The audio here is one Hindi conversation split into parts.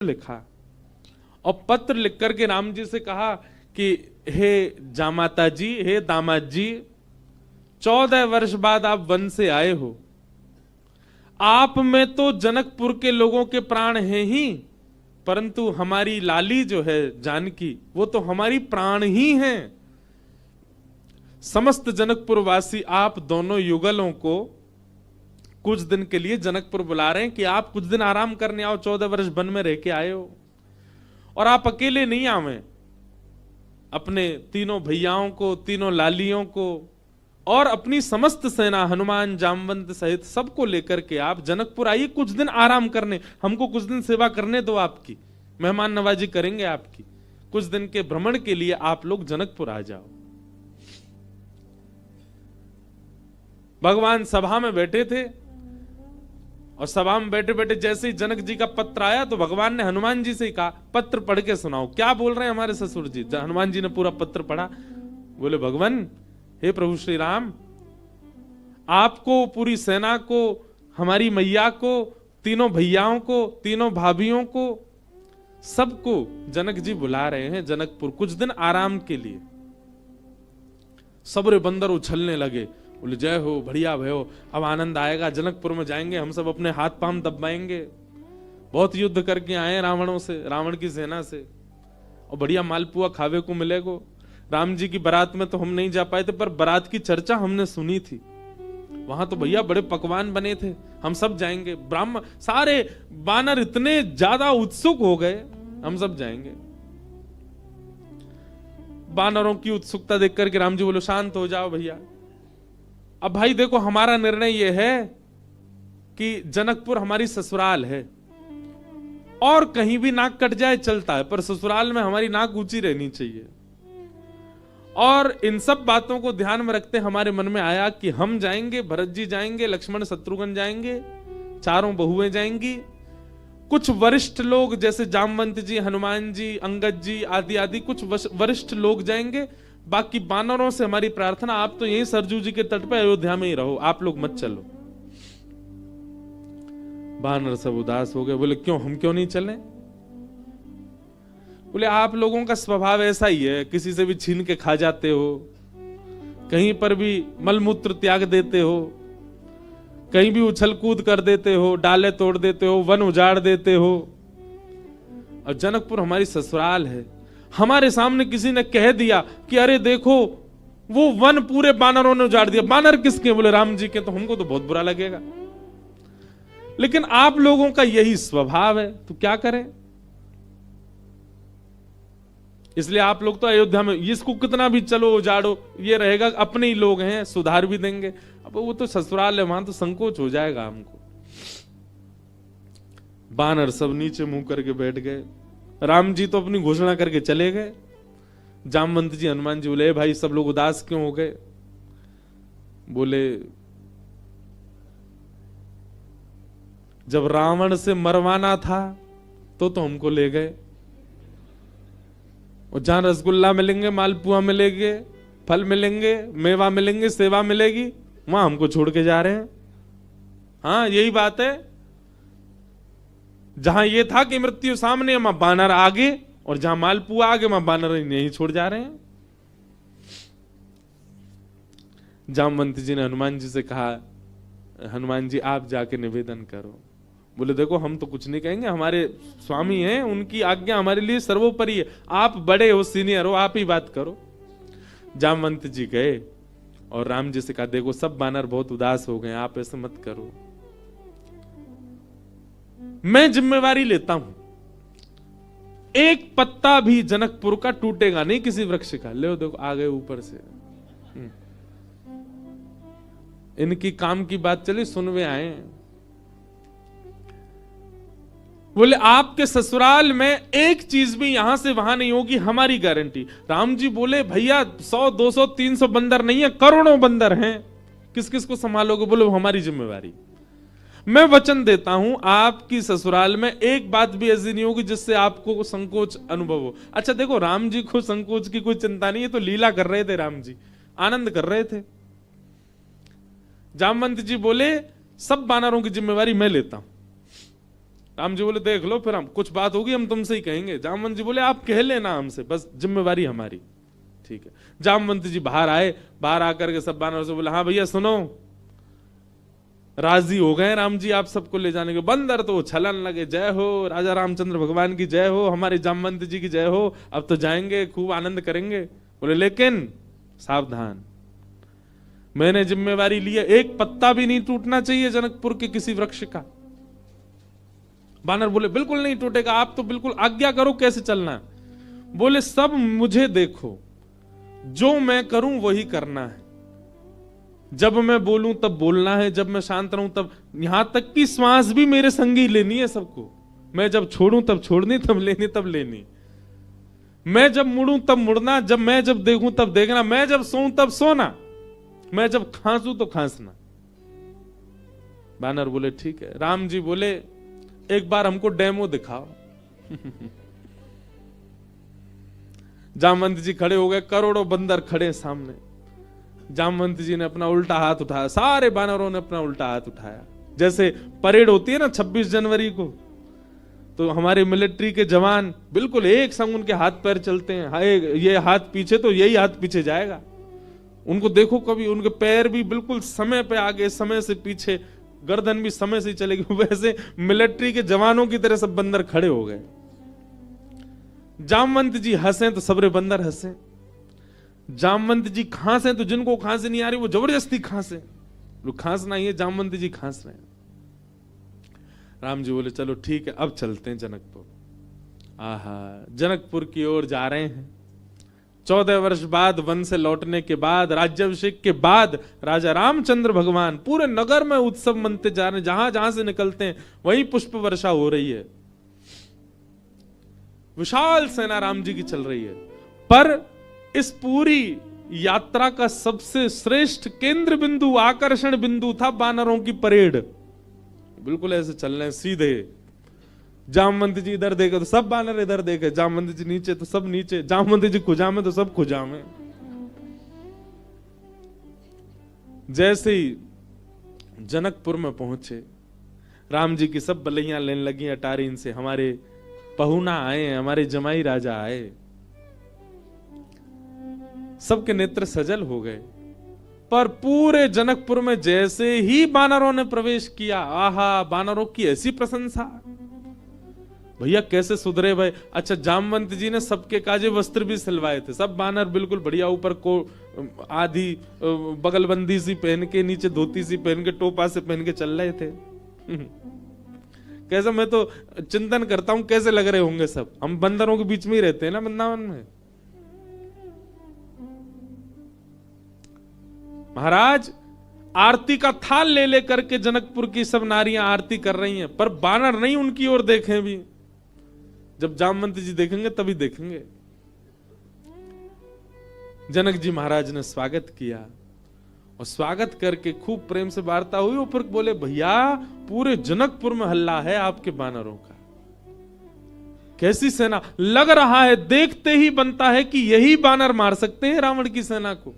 लिखा और पत्र लिख करके राम जी से कहा कि हे जामाता जी, हे दामाद जी, 14 वर्ष बाद आप वन से आए हो। आप में तो जनकपुर के लोगों के प्राण हैं ही, परंतु हमारी लाली जो है जानकी, वो तो हमारी प्राण ही हैं। समस्त जनकपुर वासी आप दोनों युगलों को कुछ दिन के लिए जनकपुर बुला रहे हैं कि आप कुछ दिन आराम करने आओ। 14 वर्ष वन में रह के आए हो, और आप अकेले नहीं आवे, अपने तीनों भैयाओं को, तीनों लालियों को और अपनी समस्त सेना, हनुमान जामवंत सहित सबको लेकर के आप जनकपुर आइए कुछ दिन आराम करने। हमको कुछ दिन सेवा करने दो, आपकी मेहमान नवाजी करेंगे आपकी। कुछ दिन के भ्रमण के लिए आप लोग जनकपुर आ जाओ। भगवान सभा में बैठे थे और सभा में बैठे बैठे जैसे ही जनक जी का पत्र आया तो भगवान ने हनुमान जी से ही कहा, पत्र पढ़ के सुनाओ, क्या बोल रहे हैं हमारे ससुर जी। हनुमान जी ने पूरा पत्र पढ़ा। बोले, भगवान, हे प्रभु श्री राम, आपको, पूरी सेना को, हमारी मैया को, तीनों भैयाओं को, तीनों भाभियों को, सबको जनक जी बुला रहे हैं जनकपुर कुछ दिन आराम के लिए। सबरे बंदर उछलने लगे। बोले, जय हो, बढ़िया भयो, अब आनंद आएगा, जनकपुर में जाएंगे, हम सब अपने हाथ पांव दबाएंगे। बहुत युद्ध करके आए रावणों से, रावण की सेना से, और बढ़िया मालपुआ खावे को मिलेगा। राम जी की बारात में तो हम नहीं जा पाए थे, पर बारात की चर्चा हमने सुनी थी। वहां तो भैया बड़े पकवान बने थे, हम सब जाएंगे। ब्राह्मण, सारे बानर इतने ज्यादा उत्सुक हो गए, हम सब जाएंगे। बानरों की उत्सुकता देख करके राम जी बोले, शांत हो जाओ भैया। अब भाई देखो, हमारा निर्णय यह है कि जनकपुर हमारी ससुराल है, और कहीं भी नाक कट जाए चलता है, पर ससुराल में हमारी नाक ऊंची रहनी चाहिए। और इन सब बातों को ध्यान में रखते हमारे मन में आया कि हम जाएंगे, भरत जी जाएंगे, लक्ष्मण शत्रुघ्न जाएंगे, चारों बहुएं जाएंगी, कुछ वरिष्ठ लोग जैसे जामवंत जी, हनुमान जी, अंगद जी आदि आदि कुछ वरिष्ठ लोग जाएंगे। बाकी बानरों से हमारी प्रार्थना, आप तो यहीं सरजू जी के तट पे अयोध्या में ही रहो, आप लोग मत चलो। बानर सब उदास हो गए। बोले, क्यों, हम क्यों नहीं चलें? बोले, आप लोगों का स्वभाव ऐसा ही है, किसी से भी छीन के खा जाते हो, कहीं पर भी मलमूत्र त्याग देते हो, कहीं भी उछल कूद कर देते हो, डाले तोड़ देते हो, वन उजाड़ देते हो। और जनकपुर हमारी ससुराल है। हमारे सामने किसी ने कह दिया कि अरे देखो, वो वन पूरे बानरों ने उजाड़ दिया। बानर किसके? बोले, राम जी के। तो हमको तो बहुत बुरा लगेगा, लेकिन आप लोगों का यही स्वभाव है, तो क्या करें? इसलिए आप लोग तो अयोध्या में, इसको कितना भी चलो उजाड़ो, ये रहेगा, अपने ही लोग हैं, सुधार भी देंगे। अब वो तो ससुराल है, वहां तो संकोच हो जाएगा हमको। बानर सब नीचे मुंह करके बैठ गए। राम जी तो अपनी घोषणा करके चले गए। जामवंत जी, हनुमान जी बोले, भाई सब लोग उदास क्यों हो गए? बोले, जब रावण से मरवाना था तो हमको ले गए, और जहां रसगुल्ला मिलेंगे, मालपुआ मिलेंगे, फल मिलेंगे, मेवा मिलेंगे, सेवा मिलेगी, वहां हमको छोड़ के जा रहे हैं। हाँ, यही बात है। जहां ये था कि मृत्यु सामने, वहां बानर आगे, और जहां मालपुआ आगे, वहां बानर नहीं छोड़ जा रहे हैं। जामवंत जी ने हनुमान जी से कहा, हनुमान जी आप जाके निवेदन करो। बोले, देखो हम तो कुछ नहीं कहेंगे, हमारे स्वामी हैं, उनकी आज्ञा हमारे लिए सर्वोपरि है। आप बड़े हो, सीनियर हो, आप ही बात करो। जामवंत जी गए और राम जी से कहा, देखो सब बानर बहुत उदास हो गए, आप ऐसे मत करो, मैं जिम्मेवारी लेता हूं, एक पत्ता भी जनकपुर का टूटेगा नहीं, किसी वृक्ष का। ले देखो, आ गए ऊपर से। इनकी काम की बात चली, सुनवे आए। बोले, आपके ससुराल में एक चीज भी यहां से वहां नहीं होगी, हमारी गारंटी। राम जी बोले, भैया 100, 200, 300 बंदर नहीं है, करोड़ों बंदर हैं, किस किस को संभालोगे? बोले, वो हमारी जिम्मेवारी। मैं वचन देता हूं, आपकी ससुराल में एक बात भी ऐसी नहीं होगी जिससे आपको संकोच अनुभव हो। अच्छा देखो, राम जी को संकोच की कोई चिंता नहीं है, तो लीला कर रहे थे, राम जी आनंद कर रहे थे। जामवंत जी बोले, सब बानरों की जिम्मेवारी मैं लेता हूं, राम जी बोले देख लो, फिर हम कुछ बात होगी हम तुमसे ही कहेंगे। जामवंत जी बोले आप कह लेना हमसे, बस जिम्मेवारी हमारी। ठीक है। जामवंत जी बाहर आए, बाहर आकर के सब बानरों से बोले हाँ भैया सुनो, राजी हो गए राम जी आप सबको ले जाने के। बंदर तो छलन लगे, जय हो राजा रामचंद्र भगवान की जय हो, हमारे जामवंत जी की जय हो, अब तो जाएंगे खूब आनंद करेंगे। बोले लेकिन सावधान, मैंने जिम्मेवारी ली है, एक पत्ता भी नहीं टूटना चाहिए जनकपुर के किसी वृक्ष का। बानर बोले बिल्कुल नहीं टूटेगा, आप तो बिल्कुल आज्ञा करो कैसे चलना है। बोले सब मुझे देखो, जो मैं करूं वही करना है, जब मैं बोलूं तब बोलना है, जब मैं शांत रहूं तब, यहां तक कि श्वास भी मेरे संगी लेनी है सबको। मैं जब छोड़ूं तब छोड़नी, तब लेनी तब लेनी, मैं जब मुड़ूं तब मुड़ना, मैं जब देखूं तब देखना, मैं जब सोऊं तब सोना, मैं जब खांसूं तो खांसना। बानर बोले ठीक है। राम जी बोले एक बार हमको डेमो दिखाओ। जामवंत जी खड़े हो गए, करोड़ों बंदर खड़े सामने। जामवंत जी ने अपना उल्टा हाथ उठाया, सारे बानरों ने अपना उल्टा हाथ उठाया। जैसे परेड होती है ना 26 जनवरी को, तो हमारे मिलिट्री के जवान बिल्कुल एक संग उनके हाथ पैर चलते हैं, ये हाथ पीछे तो यही हाथ पीछे जाएगा। उनको देखो कभी, उनके पैर भी बिल्कुल समय पे आगे, समय से पीछे, गर्दन भी समय से चलेगी। वैसे मिलिट्री के जवानों की तरह सब बंदर खड़े हो गए। जामवंत जी हंसे तो सबरे बंदर हंसे, जामवंत जी खांसे तो जिनको खांसी नहीं आ रही वो जबरदस्ती खांसे। खांसना ही है, जामवंत जी खांस रहे हैं। राम जी बोले चलो ठीक है, अब चलते हैं जनकपुर। आहा, जनकपुर की ओर जा रहे हैं। 14 वर्ष बाद वन से लौटने के बाद, राज्याभिषेक के बाद, राजा रामचंद्र भगवान पूरे नगर में उत्सव मनते जा रहे हैं। जहां जहां से निकलते हैं वहीं पुष्प वर्षा हो रही है, विशाल सेना राम जी की चल रही है। पर इस पूरी यात्रा का सबसे श्रेष्ठ केंद्र बिंदु, आकर्षण बिंदु था बानरों की परेड। बिल्कुल ऐसे चल रहे हैं सीधे। जामवंत जी इधर देखे तो सब बानर इधर देखे, जामवंत जी नीचे तो सब नीचे, जामवंत जी खुजा में तो सब खुजा में। जैसे ही जनकपुर में पहुंचे, राम जी की सब बलैयां लेने लगी अटारी इनसे, हमारे पहुना आए, हमारे जमाई राजा आए। सबके नेत्र सजल हो गए। पर पूरे जनकपुर में जैसे ही बानरों ने प्रवेश किया, आहा, बानरों की ऐसी प्रशंसा, भैया कैसे सुधरे भाई। अच्छा, जामवंत जी ने सबके काजे वस्त्र भी सिलवाए थे, सब बानर बिल्कुल बढ़िया, ऊपर को आधी बगलबंदी सी पहन के, नीचे धोती सी पहन के, टोपा से पहन के चल रहे थे। कैसे, मैं तो चिंतन करता हूं कैसे लग रहे होंगे सब। हम बंदरों के बीच में ही रहते हैं ना वृंदावन में। महाराज आरती का थाल ले लेकर के जनकपुर की सब नारियां आरती कर रही हैं, पर बानर नहीं उनकी ओर देखें भी। जब जामवंत जी देखेंगे तभी देखेंगे। जनक जी महाराज ने स्वागत किया, और स्वागत करके खूब प्रेम से वार्ता हुई। और फिर बोले भैया पूरे जनकपुर में हल्ला है आपके बानरों का, कैसी सेना, लग रहा है देखते ही बनता है कि यही बानर मार सकते हैं रावण की सेना को।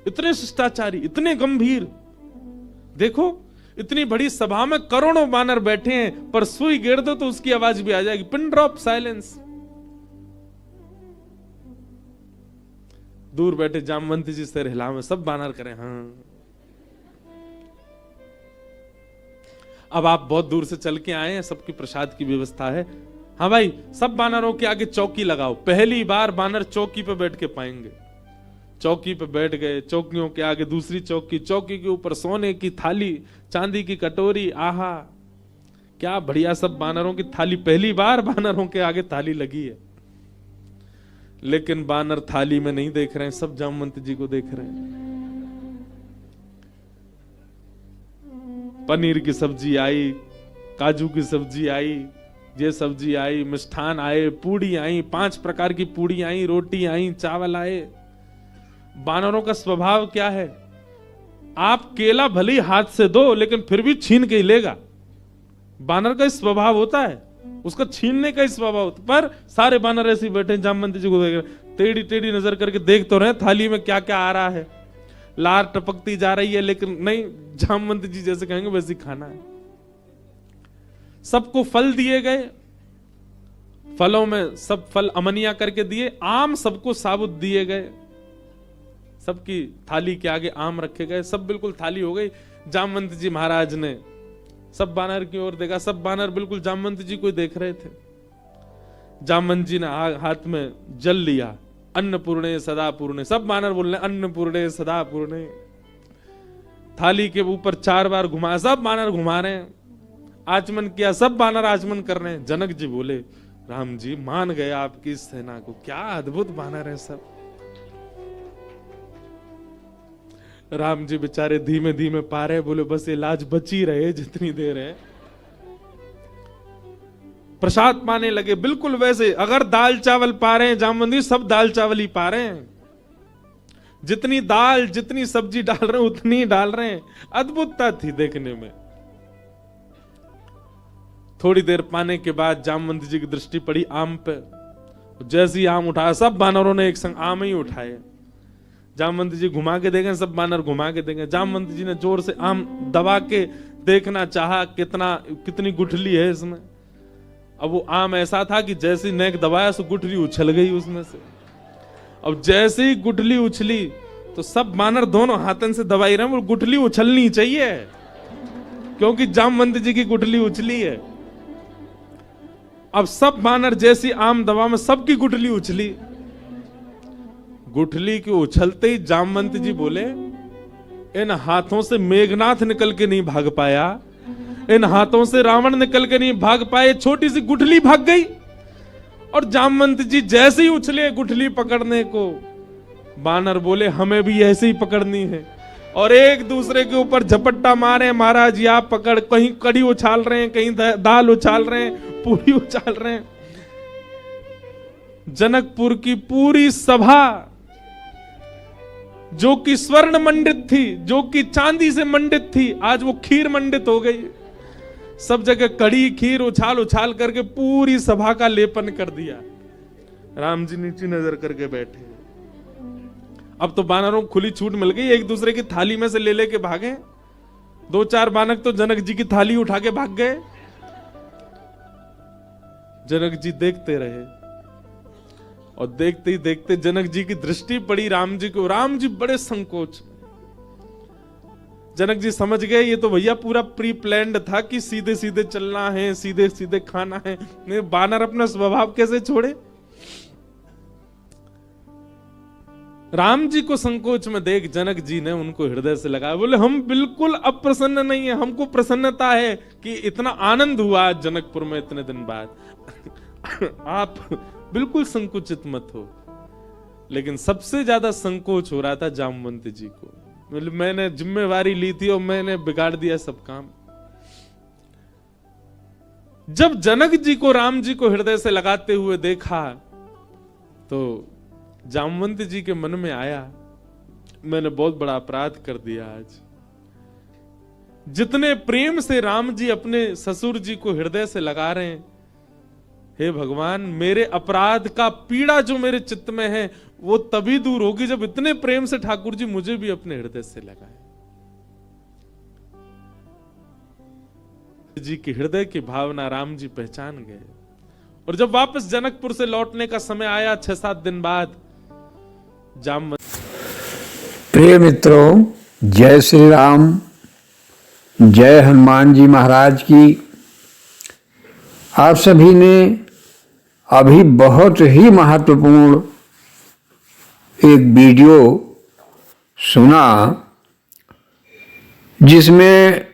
इतने शिष्टाचारी, इतने गंभीर। देखो इतनी बड़ी सभा में करोड़ों बानर बैठे हैं, पर सुई गिर दो तो उसकी आवाज भी आ जाएगी, पिन ड्रॉप साइलेंस। दूर बैठे जामवंत जी सिर हिलावे, सब बानर करें हाँ। अब आप बहुत दूर से चल के आए हैं, सबकी प्रसाद की व्यवस्था है। हाँ भाई, सब बानरों के आगे चौकी लगाओ। पहली बार बानर चौकी पे बैठ के पाएंगे। चौकी पे बैठ गए, चौकियों के आगे दूसरी चौकी, चौकी के ऊपर सोने की थाली, चांदी की कटोरी, आहा क्या बढ़िया। सब बानरों की थाली, पहली बार बानरों के आगे थाली लगी है। लेकिन बानर थाली में नहीं देख रहे हैं, सब जामवंत जी को देख रहे हैं। पनीर की सब्जी आई, काजू की सब्जी आई, ये सब्जी आई, मिष्ठान आए, पूड़ी आई, 5 प्रकार की पूड़ी आई, रोटी आई, चावल आए। बानरों का स्वभाव क्या है, आप केला भले ही हाथ से दो लेकिन फिर भी छीन के ही लेगा। बानर का स्वभाव होता है, उसका छीनने का ही स्वभाव होता है। पर सारे बानर ऐसे बैठे जामवंत जी को देख रहे, टेढ़ी टेढ़ी नजर करके देख तो रहे थाली में क्या क्या आ रहा है। लार टपकती जा रही है, लेकिन नहीं, जामवंत जी जैसे कहेंगे वैसे खाना है। सबको फल दिए गए, फलों में सब फल अमनिया करके दिए, आम सबको साबुत दिए गए, सबकी थाली के आगे आम रखे गए, सब बिल्कुल थाली हो गई। जामवंत जी महाराज ने सब बानर की ओर देखा, सब बानर बिल्कुल जामवंत जी को देख रहे थे। जामवंत जी ने हाथ में जल लिया, अन्नपूर्णे सदा पूर्णे, सब बानर बोल रहे अन्नपूर्णे सदा पूर्णे। थाली के ऊपर 4 बार घुमा, सब बानर घुमा रहे हैं, आचमन किया, सब बानर आचमन कर रहे हैं। जनक जी बोले राम जी मान गए आपकी सेना को, क्या अद्भुत बानर है सब। राम जी बेचारे धीमे धीमे पा रहे, बोले बस ये लाज बची रहे जितनी देर है। प्रसाद पाने लगे बिल्कुल वैसे, अगर दाल चावल पा रहे हैं जामवंत जी, सब दाल चावल ही पा रहे हैं, जितनी दाल जितनी सब्जी डाल रहे हैं उतनी डाल रहे हैं। अद्भुतता थी देखने में। थोड़ी देर पाने के बाद जामवंत जी की दृष्टि पड़ी आम पे, जैसे ही आम उठाया सब बानरों ने एक संग आम ही उठाए। जामवंत जी घुमा के देखें, सब बानर घुमा के देखें। जामवंत जी ने जोर से आम दबा के देखना चाहा कितनी गुठली है इसमें। अब वो आम ऐसा था कि जैसे नेक दबाया सो गुठली उछल गई उसमें से। अब जैसे ही गुठली उछली तो सब बानर दोनों हाथन से दबाई रहे, वो गुठली उछलनी चाहिए क्योंकि जामवंत जी की गुठली उछली है। अब सब बानर जैसी आम दबा में सबकी गुठली उछली। गुठली के उछलते ही जामवंत जी बोले इन हाथों से मेघनाथ निकल के नहीं भाग पाया, इन हाथों से रावण निकल के नहीं भाग पाए, छोटी सी गुठली भाग गई। और जामवंत जी जैसे ही उछले गुठली पकड़ने को, बानर बोले हमें भी ऐसे ही पकड़नी है, और एक दूसरे के ऊपर झपट्टा मारे। महाराज या पकड़, कहीं कड़ी उछाल रहे हैं, कहीं दाल उछाल रहे हैं, पूरी उछाल रहे हैं। जनकपुर की पूरी सभा जो कि स्वर्ण मंडित थी, जो कि चांदी से मंडित थी, आज वो खीर मंडित हो गई। सब जगह कड़ी खीर उछाल उछाल करके पूरी सभा का लेपन कर दिया। राम जी नीचे नजर करके बैठे। अब तो बानरों को खुली छूट मिल गई, एक दूसरे की थाली में से ले लेके भागे। 2-4 बानर तो जनक जी की थाली उठा के भाग गए। जनक जी देखते रहे और देखते ही देखते जनक जी की दृष्टि पड़ी राम जी को। राम जी बड़े संकोच। जनक जी समझ गए ये तो भैया पूरा प्री प्लान्ड था कि सीधे सीधे चलना है, सीधे सीधे खाना है। नहीं, बानर अपना स्वभाव कैसे छोड़े। राम जी को संकोच में देख जनक जी ने उनको हृदय से लगाया, बोले हम बिल्कुल अप्रसन्न नहीं है, हमको प्रसन्नता है कि इतना आनंद हुआ जनकपुर में इतने दिन बाद। आप बिल्कुल संकुचित मत हो। लेकिन सबसे ज्यादा संकोच हो रहा था जामवंत जी को। मैंने जिम्मेवारी ली थी और मैंने बिगाड़ दिया सब काम। जब जनक जी को राम जी को हृदय से लगाते हुए देखा तो जामवंत जी के मन में आया मैंने बहुत बड़ा अपराध कर दिया। आज जितने प्रेम से राम जी अपने ससुर जी को हृदय से लगा रहे हैं, हे भगवान मेरे अपराध का पीड़ा जो मेरे चित्त में है वो तभी दूर होगी जब इतने प्रेम से ठाकुर जी मुझे भी अपने हृदय से लगाए। जी की हृदय की भावना राम जी पहचान गए। और जब वापस जनकपुर से लौटने का समय आया 6-7 दिन बाद, जामवंत। प्रिय मित्रों, जय श्री राम, जय हनुमान जी महाराज की। आप सभी ने अभी बहुत ही महत्वपूर्ण एक वीडियो सुना जिसमें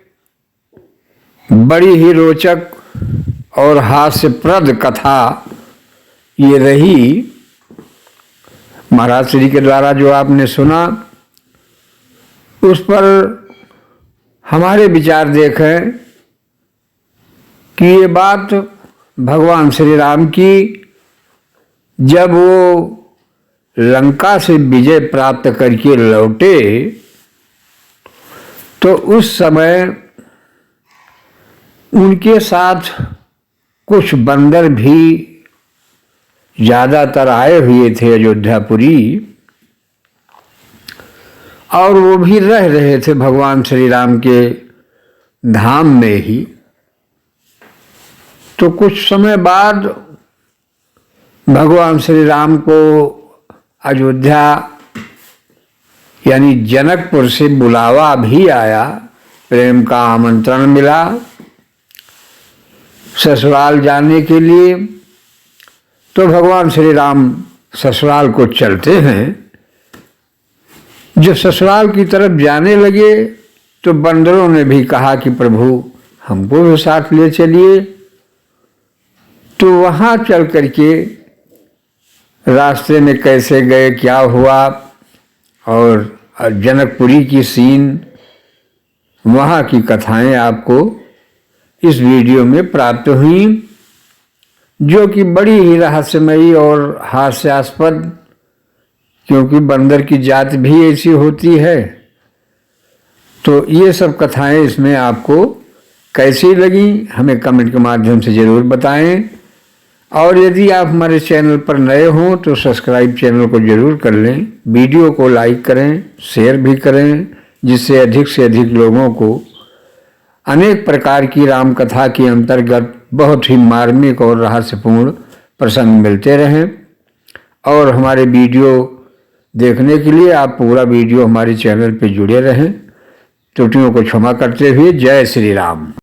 बड़ी ही रोचक और हास्यप्रद कथा ये रही। महाराज श्री के द्वारा जो आपने सुना उस पर हमारे विचार देखें कि ये बात भगवान श्री राम की जब वो लंका से विजय प्राप्त करके लौटे तो उस समय उनके साथ कुछ बंदर भी ज़्यादातर आए हुए थे अयोध्यापुरी, और वो भी रह रहे थे भगवान श्री राम के धाम में ही। तो कुछ समय बाद भगवान श्री राम को अयोध्या यानी जनकपुर से बुलावा भी आया, प्रेम का आमंत्रण मिला ससुराल जाने के लिए। तो भगवान श्री राम ससुराल को चलते हैं। जब ससुराल की तरफ जाने लगे तो बंदरों ने भी कहा कि प्रभु हमको भी साथ ले चलिए। तो वहाँ चल करके रास्ते में कैसे गए, क्या हुआ, और जनकपुरी की सीन, वहाँ की कथाएं आपको इस वीडियो में प्राप्त हुई, जो कि बड़ी ही रहस्यमयी और हास्यास्पद, क्योंकि बंदर की जात भी ऐसी होती है। तो ये सब कथाएं इसमें आपको कैसी लगी हमें कमेंट के माध्यम से ज़रूर बताएं। और यदि आप हमारे चैनल पर नए हों तो सब्सक्राइब चैनल को ज़रूर कर लें, वीडियो को लाइक करें, शेयर भी करें, जिससे अधिक से अधिक लोगों को अनेक प्रकार की राम कथा के अंतर्गत बहुत ही मार्मिक और रहस्यपूर्ण प्रसंग मिलते रहें। और हमारे वीडियो देखने के लिए आप पूरा वीडियो हमारे चैनल पर जुड़े रहें। त्रुटियों को क्षमा करते हुए जय श्री राम।